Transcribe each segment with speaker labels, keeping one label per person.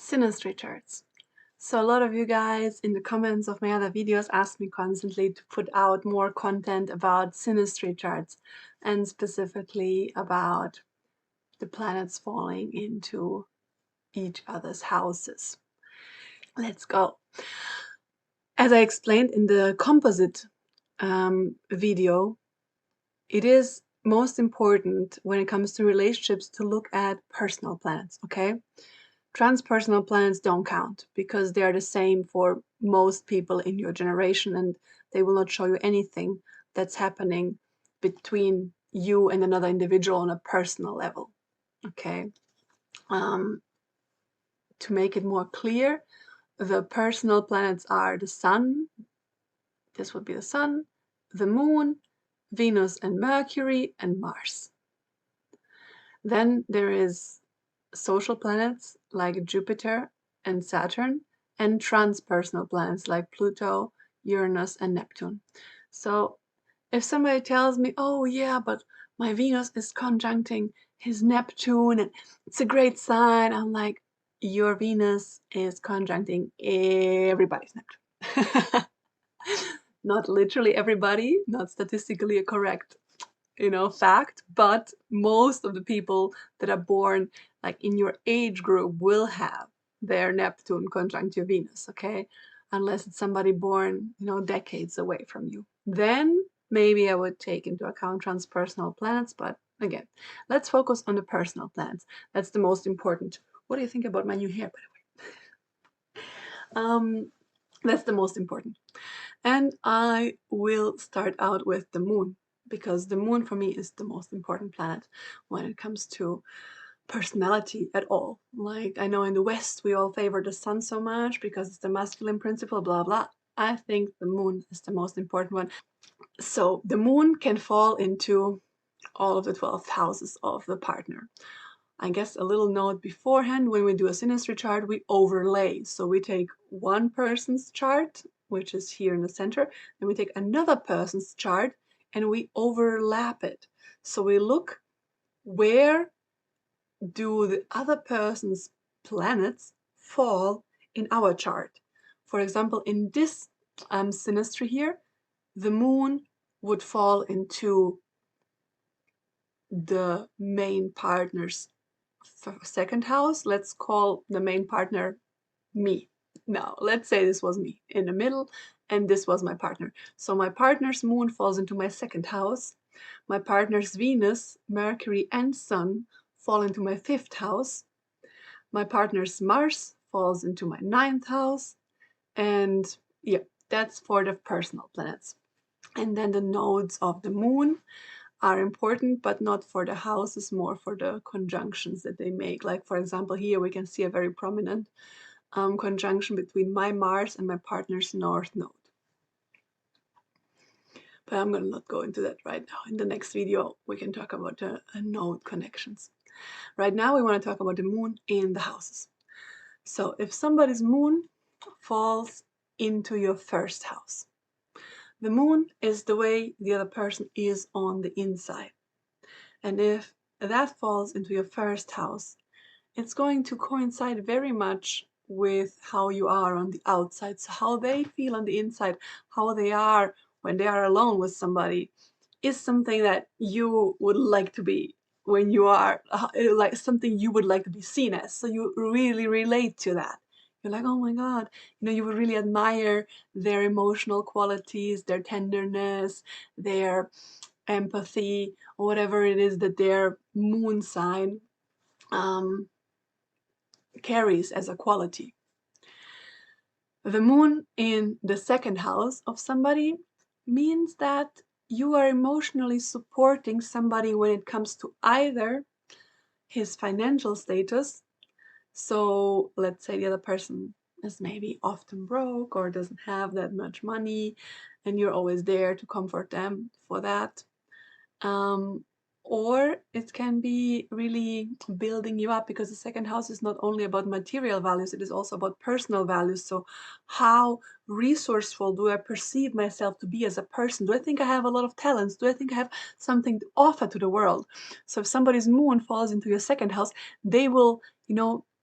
Speaker 1: Synastry charts. So a lot of you guys in the comments of my other videos ask me constantly to put out more content about synastry charts and specifically about the planets falling into each other's houses. Let's go. As I explained in the composite video, it is most important when it comes to relationships to look at personal planets, okay? Transpersonal planets don't count because they are the same for most people in your generation and they will not show you anything that's happening between you and another individual on a personal level, okay? To make it more clear, the personal planets are the Sun, this would be the Sun, the Moon, Venus and Mercury, and Mars. Then there is social planets like Jupiter and Saturn, and transpersonal planets like Pluto, Uranus, and Neptune. So if somebody tells me, oh yeah, but my Venus is conjuncting his Neptune and it's a great sign, I'm like, your Venus is conjuncting everybody's Neptune. Not literally everybody, not statistically correct fact, but most of the people that are born like in your age group will have their Neptune conjunct your Venus, okay? Unless it's somebody born, decades away from you. Then maybe I would take into account transpersonal planets, but again, let's focus on the personal planets. That's the most important. What do you think about my new hair, by the way? That's the most important. And I will start out with the moon, because the moon for me is the most important planet when it comes to personality at all. Like, I know in the West we all favor the sun so much because it's the masculine principle, blah blah. I think the moon is the most important one. So the moon can fall into all of the 12 houses of the partner. I guess a little note beforehand, when we do a synastry chart, we overlay. So we take one person's chart, which is here in the center, and we take another person's chart and we overlap it. So we look, where do the other person's planets fall in our chart? For example, in this synastry here, the moon would fall into the main partner's second house. Let's call the main partner me. Now, let's say this was me in the middle and this was my partner. So my partner's moon falls into my second house. My partner's Venus, Mercury, and Sun fall into my fifth house. My partner's Mars falls into my ninth house. And yeah, that's for the personal planets. And then the nodes of the moon are important, but not for the houses, more for the conjunctions that they make. Like, for example, here we can see a very prominent conjunction between my Mars and my partner's north node. But I'm going to not go into that right now. In the next video, we can talk about the node connections. Right now, we want to talk about the moon in the houses. So if somebody's moon falls into your first house, the moon is the way the other person is on the inside. And if that falls into your first house, it's going to coincide very much with how you are on the outside. So how they feel on the inside, how they are when they are alone with somebody, is something that you would like to be when you are, like something you would like to be seen as. So you really relate to that. You're like, oh my God, you would really admire their emotional qualities, their tenderness, their empathy, or whatever it is that their moon sign carries as a quality. The moon in the second house of somebody means that you are emotionally supporting somebody when it comes to either his financial status. So let's say the other person is maybe often broke or doesn't have that much money, and you're always there to comfort them for that. Or it can be really building you up, because the second house is not only about material values, it is also about personal values. So how resourceful do I perceive myself to be as a person? Do I think I have a lot of talents? Do I think I have something to offer to the world? So if somebody's moon falls into your second house, they will,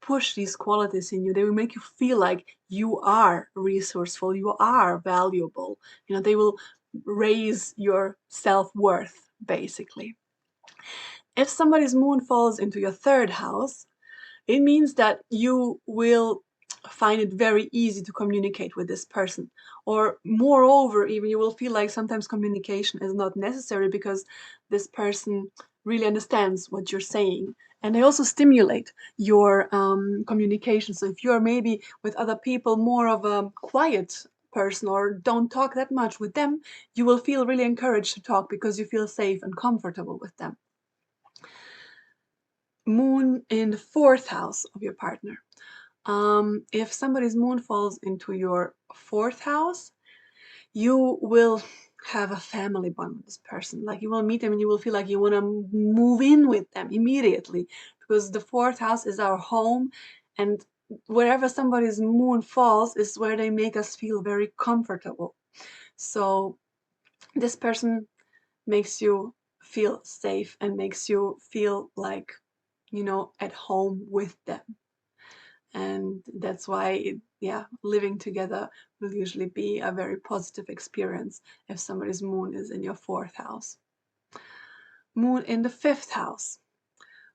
Speaker 1: push these qualities in you. They will make you feel like you are resourceful, you are valuable. They will raise your self-worth, basically. If somebody's moon falls into your third house, it means that you will find it very easy to communicate with this person. Or moreover, even you will feel like sometimes communication is not necessary because this person really understands what you're saying. And they also stimulate your communication. So if you're maybe with other people more of a quiet person or don't talk that much with them, you will feel really encouraged to talk because you feel safe and comfortable with them. Moon in the fourth house of your partner. If somebody's moon falls into your fourth house, you will have a family bond with this person. Like you will meet them and you will feel like you want to move in with them immediately, because the fourth house is our home, and wherever somebody's moon falls is where they make us feel very comfortable. So this person makes you feel safe and makes you feel like, at home with them. And that's why living together will usually be a very positive experience if somebody's moon is in your fourth house. Moon in the fifth house.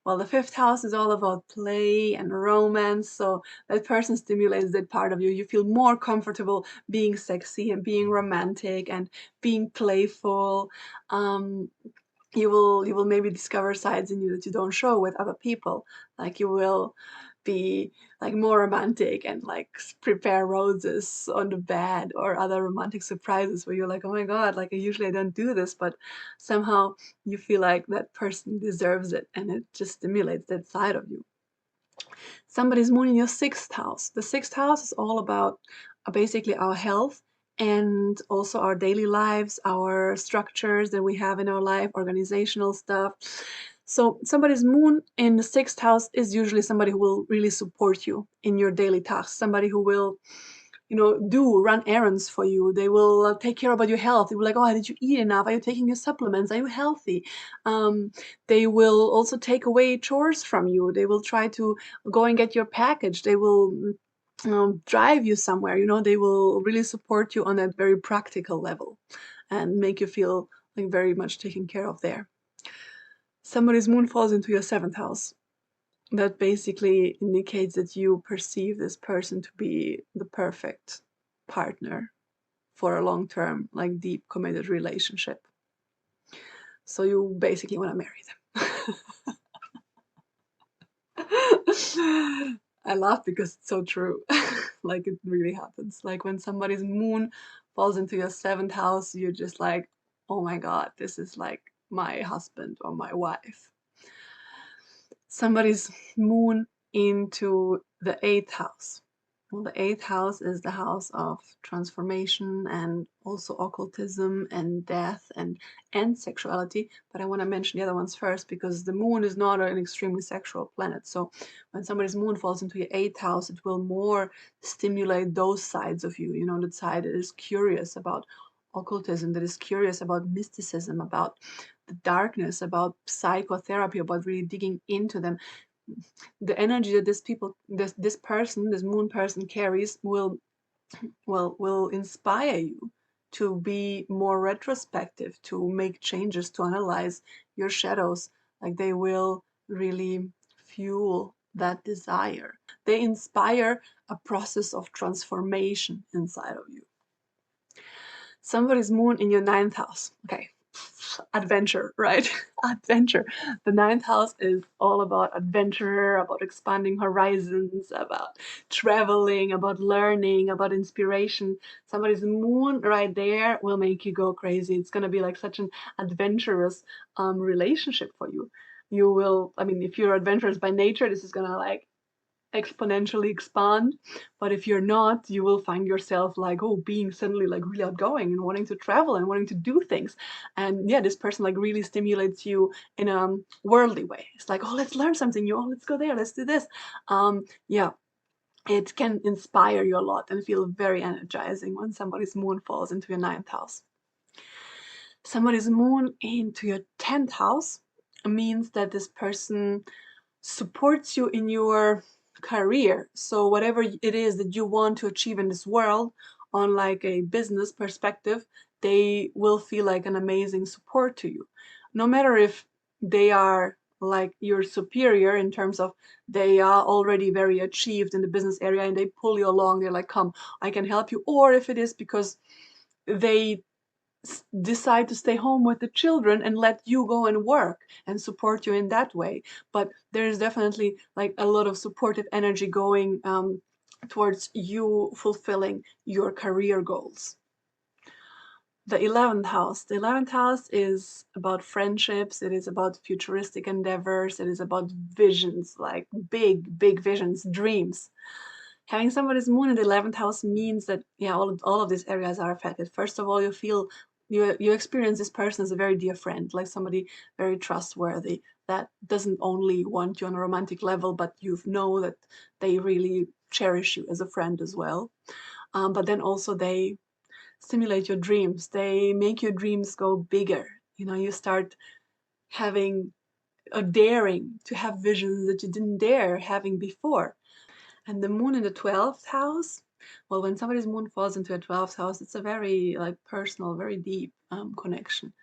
Speaker 1: Well, the fifth house is all about play and romance, so that person stimulates that part of you. You feel more comfortable being sexy and being romantic and being playful. You will maybe discover sides in you that you don't show with other people. Like you will be like more romantic and like prepare roses on the bed or other romantic surprises where you're like, oh my god, like usually I don't do this, but somehow you feel like that person deserves it, and it just stimulates that side of you. Somebody's moon in your sixth house. The sixth house is all about basically our health and also our daily lives, our structures that we have in our life, organizational stuff. So somebody's moon in the sixth house is usually somebody who will really support you in your daily tasks, somebody who will run errands for you. They will take care about your health. They will like, oh, did you eat enough? Are you taking your supplements? Are you healthy? They will also take away chores from you. They will try to go and get your package. They will drive you somewhere. They will really support you on that very practical level and make you feel like very much taken care of there. Somebody's moon falls into your seventh house. That basically indicates that you perceive this person to be the perfect partner for a long-term, like deep committed relationship. So you basically want to marry them. I laugh because it's so true. Like it really happens. Like when somebody's moon falls into your seventh house, you're just like, oh my god, this is like my husband or my wife. Somebody's moon into the eighth house. Well, the eighth house is the house of transformation and also occultism and death and sexuality. But I want to mention the other ones first because the moon is not an extremely sexual planet. So when somebody's moon falls into your eighth house, it will more stimulate those sides of you. The side that is curious about occultism, that is curious about mysticism, about the darkness, about psychotherapy, about really digging into them. The energy that this moon person carries will inspire you to be more retrospective, to make changes, to analyze your shadows. Like they will really fuel that desire. They inspire a process of transformation inside of you. Somebody's moon in your ninth house. Okay, adventure, right? Adventure. The ninth house is all about adventure, about expanding horizons, about traveling, about learning, about inspiration. Somebody's moon right there will make you go crazy. It's going to be like such an adventurous relationship for you. You will, if you're adventurous by nature, this is going to like exponentially expand. But if you're not, you will find yourself like, oh, being suddenly like really outgoing and wanting to travel and wanting to do things. And yeah, this person like really stimulates you in a worldly way. It's like, oh, let's learn something new. Oh, let's go there. Let's do this. Yeah, it can inspire you a lot and feel very energizing when somebody's moon falls into your ninth house. Somebody's moon into your 10th house means that this person supports you in your career. So whatever it is that you want to achieve in this world, on like a business perspective, they will feel like an amazing support to you. No matter if they are like your superior in terms of they are already very achieved in the business area and they pull you along, they're like, come, I can help you. Or if it is because they decide to stay home with the children and let you go and work and support you in that way. But there is definitely like a lot of supportive energy going towards you fulfilling your career goals. The 11th house. The 11th house is about friendships, it is about futuristic endeavors, it is about visions, like big visions, dreams. Having somebody's moon in the 11th house means that, yeah, all of these areas are affected. First of all, you feel, you experience this person as a very dear friend, like somebody very trustworthy that doesn't only want you on a romantic level, but you know that they really cherish you as a friend as well. But then also they stimulate your dreams. They make your dreams go bigger. You know, you start having a daring to have visions that you didn't dare having before. And the moon in the 12th house, well, when somebody's moon falls into a 12th house, it's a very like personal, very deep connection.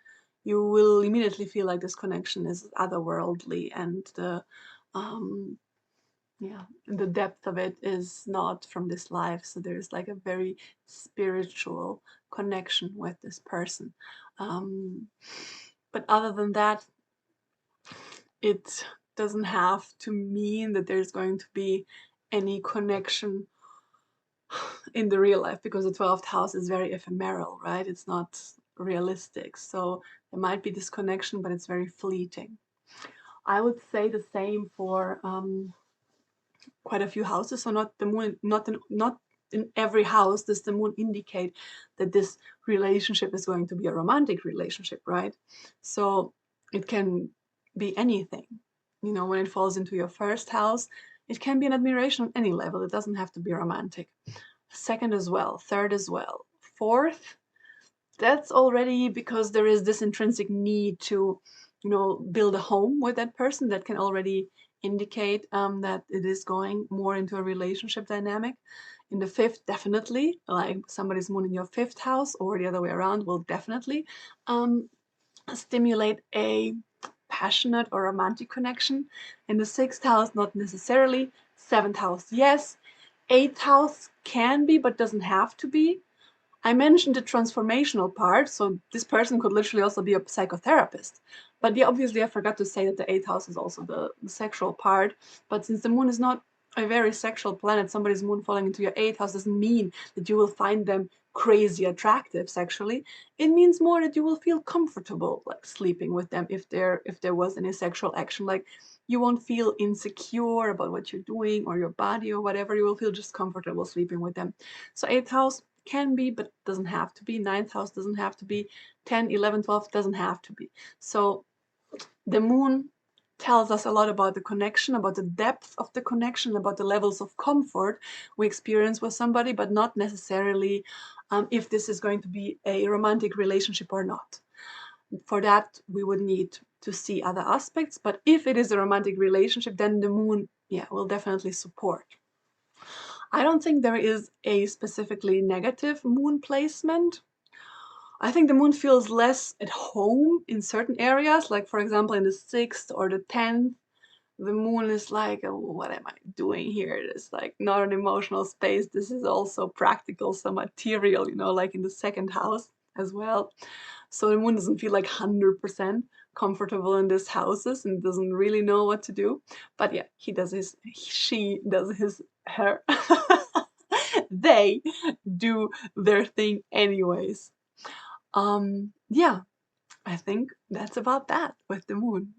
Speaker 1: You will immediately feel like this connection is otherworldly, and um, yeah, the depth of it is not from this life. So there's like a very spiritual connection with this person. Um, but other than that, it doesn't have to mean that there's going to be any connection in the real life, because the 12th house is very ephemeral, right? It's not realistic. So there might be this connection, but it's very fleeting. I would say the same for quite a few houses. So not the moon, not in every house does the moon indicate that this relationship is going to be a romantic relationship, right? So it can be anything. You know, when it falls into your first house, it can be an admiration on any level. It doesn't have to be romantic. Second as well, third as well. Fourth, that's already because there is this intrinsic need to, you know, build a home with that person. That can already indicate that it is going more into a relationship dynamic. In the fifth, definitely, like somebody's moon in your fifth house or the other way around will definitely um, stimulate a passionate or romantic connection. In the sixth house, not necessarily. Seventh house, yes. Eighth house can be, but doesn't have to be. I mentioned the transformational part, so this person could literally also be a psychotherapist. But yeah, obviously I forgot to say that the 8th house is also the sexual part. But since the moon is not a very sexual planet, somebody's moon falling into your 8th house doesn't mean that you will find them crazy attractive sexually. It means more that you will feel comfortable like sleeping with them if there was any sexual action. Like you won't feel insecure about what you're doing or your body or whatever. You will feel just comfortable sleeping with them. So 8th house can be, but doesn't have to be. Ninth house doesn't have to be. 10, 11, 12 doesn't have to be. So the moon tells us a lot about the connection, about the depth of the connection, about the levels of comfort we experience with somebody, but not necessarily if this is going to be a romantic relationship or not. For that, we would need to see other aspects. But if it is a romantic relationship, then the moon, yeah, will definitely support. I don't think there is a specifically negative moon placement. I think the moon feels less at home in certain areas, like for example in the 6th or the 10th. The moon is like, oh, what am I doing here? It's like not an emotional space. This is also practical, so material, you know, like in the 2nd house as well. So the moon doesn't feel like 100% comfortable in these houses and doesn't really know what to do. But yeah, she does her, they do their thing anyways. Yeah, I think that's about that with the moon.